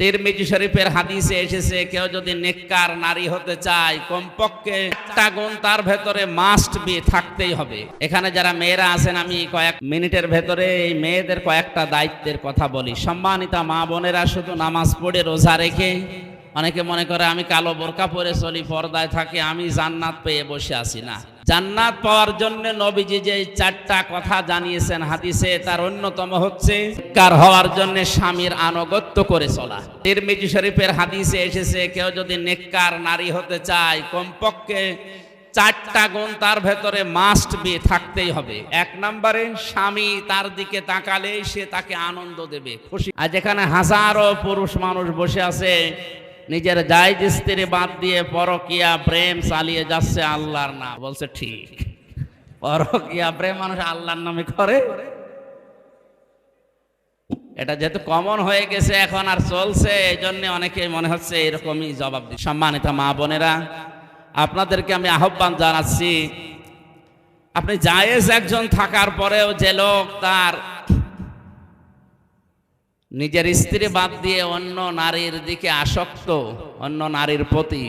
তিরমিজি শরীফের হাদিসে এসেছে, কেউ যদি নেককার নারী হতে চায় কমপক্ষে একটা গুণ তার ভেতরে মাস্ট বি থাকতেই হবে। এখানে যারা মেয়েরা আছেন, আমি কয়েক মিনিটের ভেতরে এই মেয়েদের কয়েকটা দায়িত্বের কথা বলি। সম্মানিতা মা বোনেরা, শুধু নামাজ পড়ে রোজা রেখে অনেকে মনে করে আমি কালো বোরকা পরে চলি, পর্দায় থাকি, আমি জান্নাত পেয়ে বসে আছি। না, জান্নাত পাওয়ার জন্য নবীজি যে চারটা কথা জানিয়েছেন হাদিসে, তার অন্যতম হচ্ছে নেককার হওয়ার জন্য স্বামীর আনুগত্য করে চলা। তিরমিজি শরীফের হাদিসে এসেছে, কেউ যদি নেককার নারী হতে চায় কমপক্ষে চারটা গুণ তার ভেতরে মাস্ট বি থাকতেই হবে। এক নম্বরে, স্বামী তার দিকে তাকালে সে তাকে আনন্দ দেবে, খুশি। আর যেখানে হাজারো পুরুষ মানুষ বসে আছে, নিজের জায়েজ স্ত্রী বাদ দিয়ে পরকিয়া প্রেম চালিয়ে যাচ্ছে আল্লাহর নাম। বলছে ঠিক, পরকিয়া প্রেম মানুষ আল্লাহর নামে করে। এটা যেহেতু কমন হয়ে গেছে এখন আর চলছে, এই জন্য অনেকে মনে হচ্ছে এরকমই জবাব দিচ্ছে। সম্মানিত মা বোনেরা, আপনাদেরকে আমি আহ্বান জানাচ্ছি, আপনি জায়েজ একজন থাকার পরেও যে লোক তার নিজের স্ত্রী বাদ দিয়ে অন্য নারীর দিকে আসক্ত, অন্য নারীর প্রতি,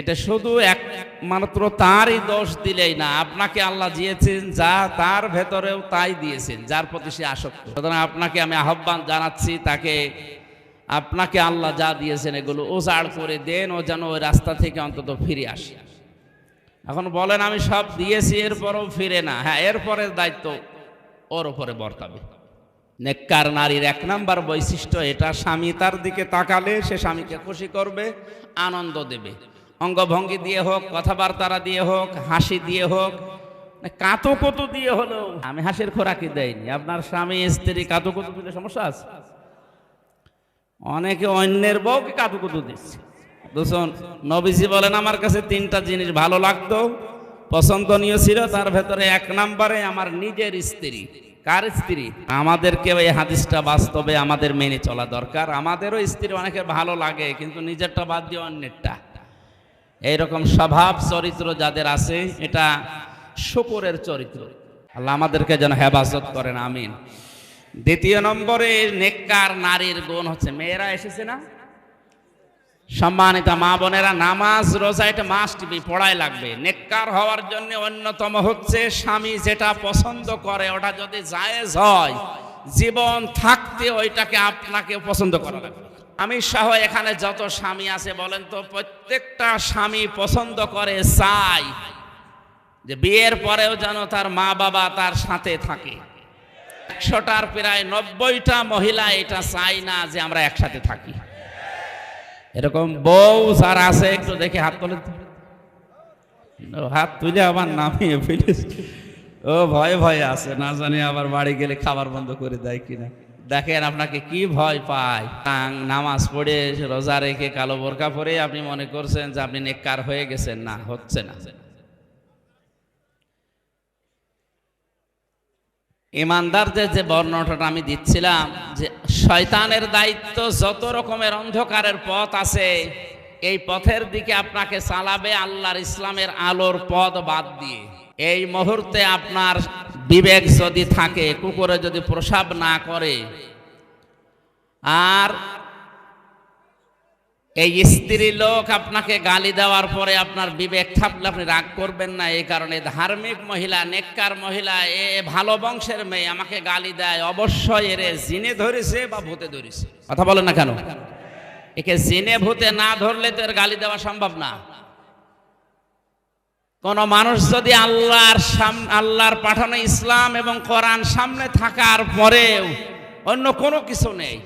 এটা শুধু একমাত্র তারই দোষ দিলেই না, আপনাকে আল্লাহ দিয়েছেন যা, তার ভেতরেও তাই দিয়েছেন যার প্রতি সে আসক্ত। সুতরাং আপনাকে আমি আহ্বান জানাচ্ছি, আপনাকে আল্লাহ যা দিয়েছেন এগুলো উজাড় করে দেন, ও যেন ওই রাস্তা থেকে অন্তত ফিরে আসে। এখন বলেন আমি সব দিয়েছি এরপরও ফিরে না, হ্যাঁ, এরপরের দায়িত্ব ওর উপরে বর্তাবে। নেককার নারীর এক নাম্বার বৈশিষ্ট্য এটা, স্বামী তার দিকে তাকালে সে স্বামীকে খুশি করবে, আনন্দ দেবে। অঙ্গভঙ্গি দিয়ে হোক, কথাবার্তা দিয়ে হোক, হাসি দিয়ে হোক, কাতুকুতু দিয়ে হলো। আমি হাসির খোরাকি দেয়নি। আপনার স্বামী স্ত্রী কাতুকুতু দিলে সমস্যা আছে? অনেকে অন্যের বউকে কাতুকুতু দিচ্ছে। দুজন নবীজি বলেন, আমার কাছে তিনটা জিনিস ভালো লাগতো, পছন্দনীয় ছিল, তার ভেতরে এক নম্বরে আমার নিজের স্ত্রী। কার স্ত্রী? আমাদেরকে এই হাদিসটা বাস্তবে আমাদের মেনে চলা দরকার। আমাদেরও স্ত্রী অনেকের ভালো লাগে, কিন্তু নিজেরটা বাদ দিয়ে অন্যেরটা। এইরকম স্বভাব চরিত্র যাদের আছে, এটা শুকরের চরিত্র। আল্লাহ আমাদেরকে যেন হেফাজত করেন, আমিন। দ্বিতীয় নম্বরে নেককার নারীর গুণ হচ্ছে, মেয়েরা এসেছে না, সম্মানিত মা বোনেরা, নামাজ রোজা এটা মাস্ট বি, পড়াই লাগবে। নেককার হওয়ার জন্য অন্যতম হচ্ছে স্বামী যেটা পছন্দ করে ওটা যদি জায়েজ হয়, জীবন থাকতে ওইটাকে আপনাকে পছন্দ করা লাগবে। আমি সহ এখানে যত স্বামী আছে বলেন তো, প্রত্যেকটা স্বামী পছন্দ করে, চাই যে বিয়ের পরেও যেন তার মা বাবা তার সাথে থাকে। 100টার প্রায় 90টা মহিলা এটা চাই না যে আমরা একসাথে থাকি। এরকম বউ যারা আছে একটু দেখে হাত তুলে, হাত তুলে আবার নামিয়ে ফেলিস, ও ভয়ে ভয়ে আছে, না জানি আবার বাড়ি গেলে খাবার বন্ধ করে দেয় কিনা। দেখেন আপনাকে কি ভয় পায়। নামাজ পড়ে রোজা রেখে কালো বোরকা পরে আপনি মনে করছেন যে আপনি নেককার হয়ে গেছেন। না, হচ্ছে না। ইমানদারদের যে বর্ণনাটা আমি দিচ্ছিলাম, যে শয়তানের দায়িত্ব যত রকমের অন্ধকারের পথ আছে, এই পথের দিকে আপনাকে চালাবে আল্লাহর ইসলামের আলোর পথ বাদ দিয়ে। এই মুহূর্তে আপনার বিবেক যদি থাকে, কুকুরে যদি প্রসাব না করে, আর এই স্ত্রী লোক আপনাকে গালি দেওয়ার পরে আপনার বিবেক থাকলে আপনি রাগ করবেন না। এই কারণে ধার্মিক মহিলা, নেককার মহিলা, এ ভালো বংশের মেয়ে আমাকে গালি দেয়, অবশ্যই এরে জিনে ধরেছে বা ভূতে ধরেছে। কথা বলেন না কেন? একে জিনে ভূতে না ধরলে তো এর গালি দেওয়া সম্ভব না। কোন মানুষ যদি আল্লাহর পাঠানো ইসলাম এবং কোরআন সামনে থাকার পরেও অন্য কোনো কিছু নেই,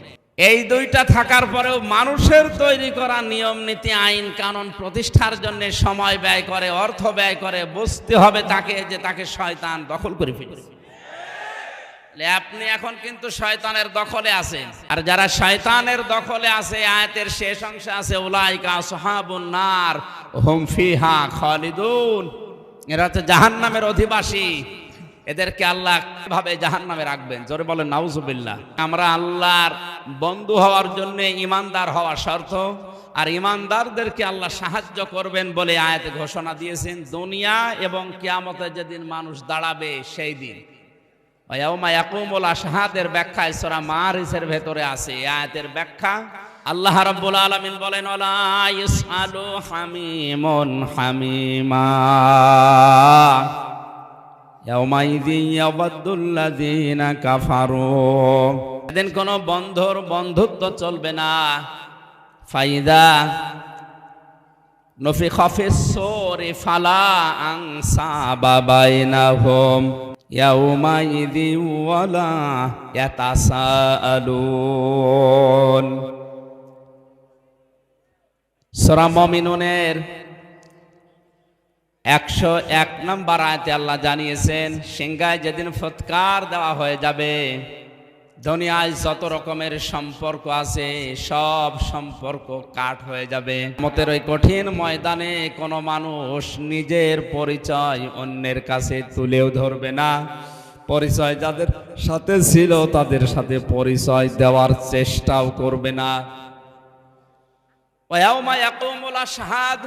এই দুইটা থাকার পরেও মানুষের তৈরি করা নিয়ম নীতি আইন কানুন প্রতিষ্ঠার জন্য সময় ব্যয় করে, অর্থ ব্যয় করে, বুঝতে হবে তাকে যে তাকে শয়তান দখল করে ফেলেছে। আপনি এখন কিন্তু শয়তানের দখলে আছেন। আর যারা শয়তানের দখলে আছে, আয়াতের শেষ অংশে আছে, উলাইকা আসহাবুন নার হুম ফিহা খালিদুন, এরা হচ্ছে জাহান্নামের অধিবাসী। এদেরকে আল্লাহ কিভাবে জাহান্নামে রাখবেন? জোরে বলেন নাউজুবিল্লাহ। আমরা আল্লাহর বন্ধু হওয়ার জন্য ঈমানদার হওয়া শর্ত, আর ঈমানদারদেরকে আল্লাহ সাহায্য করবেন বলে আয়াতে ঘোষণা দিয়েছেন। দুনিয়া এবং কিয়ামতে যেদিন মানুষ দাঁড়াবে সেই দিন, ইয়াউমা ইয়াকুমুল আশহাদের ব্যাখ্যায় সূরা মারিসের ভেতরে আছে। এই আয়াতের ব্যাখ্যা আল্লাহ রাব্বুল আলামিন বলেন ওয়ালা ইসআলু হামিমুন হামিমা ইয়াউমাইযিন ইয়াওয়াদ্দুল্লাযিনা কাফারু। এদিন কোনো বন্ধুর বন্ধুত্ব চলবে না। ফাইদা নুফিখা ফিস-সূরি ফালা আনসাবা বাইনাহুম ইয়াউমাইযিন ওয়ালা ইয়াতাসাআলুন। সূরা মুমিনুনের 101 নম্বর আয়াতে আল্লাহ জানিয়েছেন সিংহায় যেদিন ফুৎকার দেওয়া হয়ে যাবে, দুনিয়ায় যত রকমের সম্পর্ক আছে সব সম্পর্ক কাট হয়ে যাবে। কিয়ামতের ওই কঠিন ময়দানে কোনো মানুষ নিজের পরিচয় অন্যের কাছে তুলেও ধরবে না। পরিচয় যাদের সাথে ছিল তাদের সাথে পরিচয় দেওয়ার চেষ্টাও করবে না। ওয়ায়াউমা ইয়াকুমুল আশহাদ,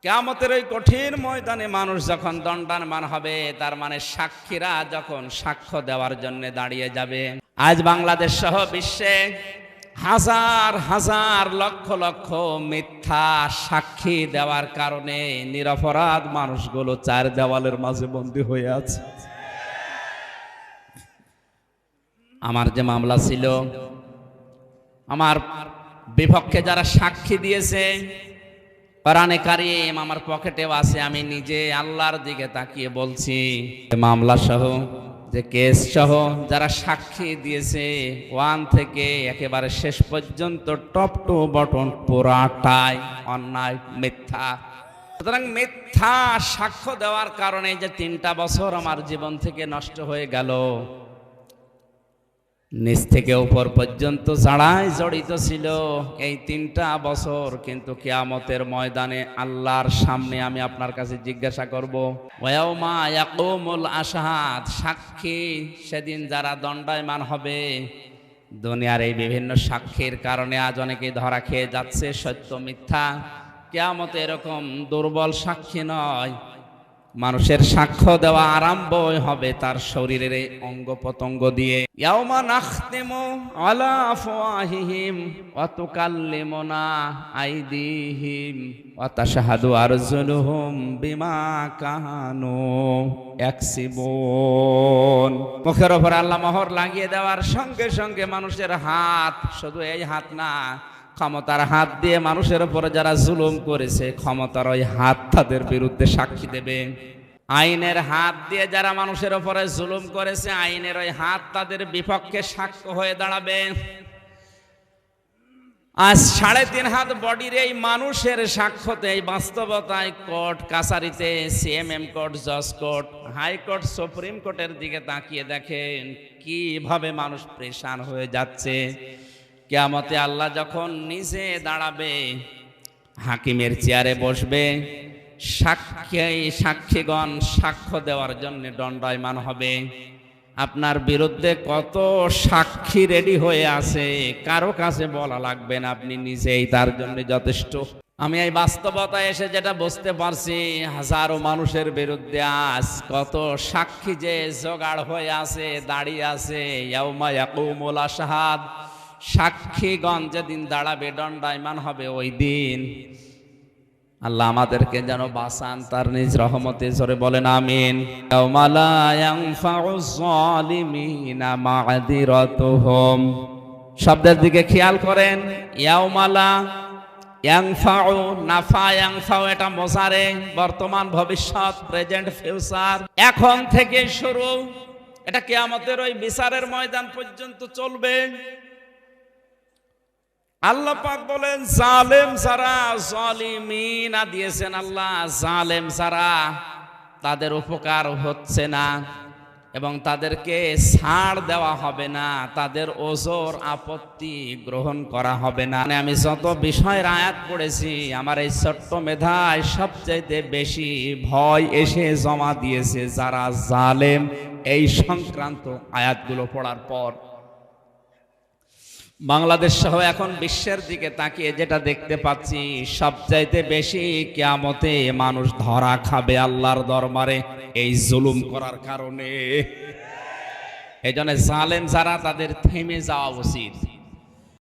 কিয়ামতের ওই কঠিন ময়দানে মানুষ যখন দণ্ডায়মান হবে, তার মানে সাক্ষীরা যখন সাক্ষ্য দেওয়ার জন্য দাঁড়িয়ে যাবে। আজ বাংলাদেশ সহ বিশ্বে হাজার হাজার লক্ষ লক্ষ মিথ্যা সাক্ষী দেওয়ার কারণে নিরপরাধ মানুষগুলো চার দেওয়ালের মাঝে বন্দী হয়ে আছে। আমার যে মামলা ছিল, আমার বিপক্ষে যারা সাক্ষী দিয়েছে, কোরআনে কারীম আমার পকেটেও আছে, আমি নিজে আল্লাহর দিকে তাকিয়ে বলছি, মামলা সহ যে কেস সহ যারা সাক্ষী দিয়েছে 1 থেকে একেবারে শেষ পর্যন্ত টপ টু বটন পুরাটাই অন্যায়, মিথ্যা। সুতরাং মিথ্যা সাক্ষ্য দেওয়ার কারণে যে 3টা বছর আমার জীবন থেকে নষ্ট হয়ে গেল, নিচ থেকে উপর পর্যন্ত যারাই জড়িত ছিল, এই 3টা বছর কিন্তু কিয়ামতের ময়দানে আল্লাহর সামনে আমি আপনার কাছে জিজ্ঞাসা করব। ওয়ায়াউমা ইয়াকুমুল আশহাদ, সাক্ষী সেদিন যারা দণ্ডায়মান হবে। দুনিয়ার এই বিভিন্ন সাক্ষীর কারণে আজ অনেকেই ধরা খেয়ে যাচ্ছে, সত্য মিথ্যা। কিয়ামতে এরকম দুর্বল সাক্ষী নয়, মানুষের সাক্ষ্য দেওয়া আরম্ভ হবে তার শরীরের অঙ্গ প্রত্যঙ্গ দিয়ে। ইয়াউমা নাখতিমু আলা আফওয়াহিহিম ওয়া তুকাল্লিমুনা আইদিহিম ওয়া তাশহাদু আরজুলুহুম বিমা কানু ইয়াকসিবুন। মুখের উপর আল্লাহ মোহর লাগিয়ে দেওয়ার সঙ্গে সঙ্গে মানুষের হাত, শুধু এই হাত না, ক্ষমতার হাত দিয়ে মানুষের উপরে যারা জুলুম করেছে, ক্ষমতার ওই হাত তাদের বিরুদ্ধে সাক্ষী দেবে। আইনের হাত দিয়ে যারা মানুষের উপরে জুলুম করেছে, আইনের ওই হাত তাদের বিপক্ষে সাক্ষ্য হয়ে দাঁড়াবে। আজ 3.5 হাত বডির এই মানুষের সাক্ষ্যতে, এই বাস্তবতায় কোর্ট কাছারিতে, সিএমএম কোর্ট, জজ কোর্ট, হাইকোর্ট, সুপ্রিম কোর্টের দিকে তাকিয়ে দেখেন কিভাবে মানুষ পেরেশান হয়ে যাচ্ছে। কিয়ামতে আল্লাহ যখন নিজে দাঁড়াবে, হাকিমের চেয়ারে বসবে, সাক্ষীগণ সাক্ষ্য দেওয়ার জন্য দণ্ডায়মান হবে। আপনার বিরুদ্ধে কত সাক্ষী রেডি হয়ে আছে, কারো কাছে বলা লাগবে না, আপনি নিজেই তার জন্য যথেষ্ট। আমি এই বাস্তবতায় এসে যেটা বুঝতে পারছি, হাজারো মানুষের বিরুদ্ধে আজ কত সাক্ষী যে জোগাড় হয়ে আছে, দাঁড়িয়ে আছে। ইয়াউমা ইয়াকুমুল আশহাদ, সাক্ষীগণ যেদিন দাঁড়াবে, দণ্ডায়মান হবে ওই দিন। আল্লাহ আমাদেরকে যেন বাঁচান তার নিজ রহমতে, জোরে বলেন আমিন। ইয়াউমা লা ইয়ানফাউয যালিমিনা মা'যিরাতুহুম, শব্দের দিকে খেয়াল করেন। ইয়াউমা লা ইয়ানফাউ, নাফা ইয়ানফাউ এটা মুজারে, বর্তমান ভবিষ্যৎ, প্রেজেন্ট ফিউচার, এখন থেকে শুরু। এটা কিয়ামতের ওই বিচারের ময়দান পর্যন্ত চলবে। আল্লাহ পাক বলেন জালেম যারা, জালিমিনা দিয়েছেন আল্লাহ, জালেম যারা, তাদের উপকার হচ্ছে না এবং তাদেরকে ছাড় দেওয়া হবে না, তাদের ওজর আপত্তি গ্রহণ করা হবে না। আমি যত বিষয়ের আয়াত পড়েছি, আমার এই ছোট্ট মেধায় সবচাইতে বেশি ভয় এসে জমা দিয়েছে যারা জালেম, এই সংক্রান্ত আয়াতগুলো পড়ার পর। বাংলাদেশ সহ এখন বিশ্বের দিকে তাকিয়ে যেটা দেখতে পাচ্ছি, সবচাইতে বেশি কিয়ামতে মানুষ ধরা খাবে আল্লাহর দরবারে এই জুলুম করার কারণে। এই জন্য জালেম যারা, তাদের থেমে যাওয়া উচিত।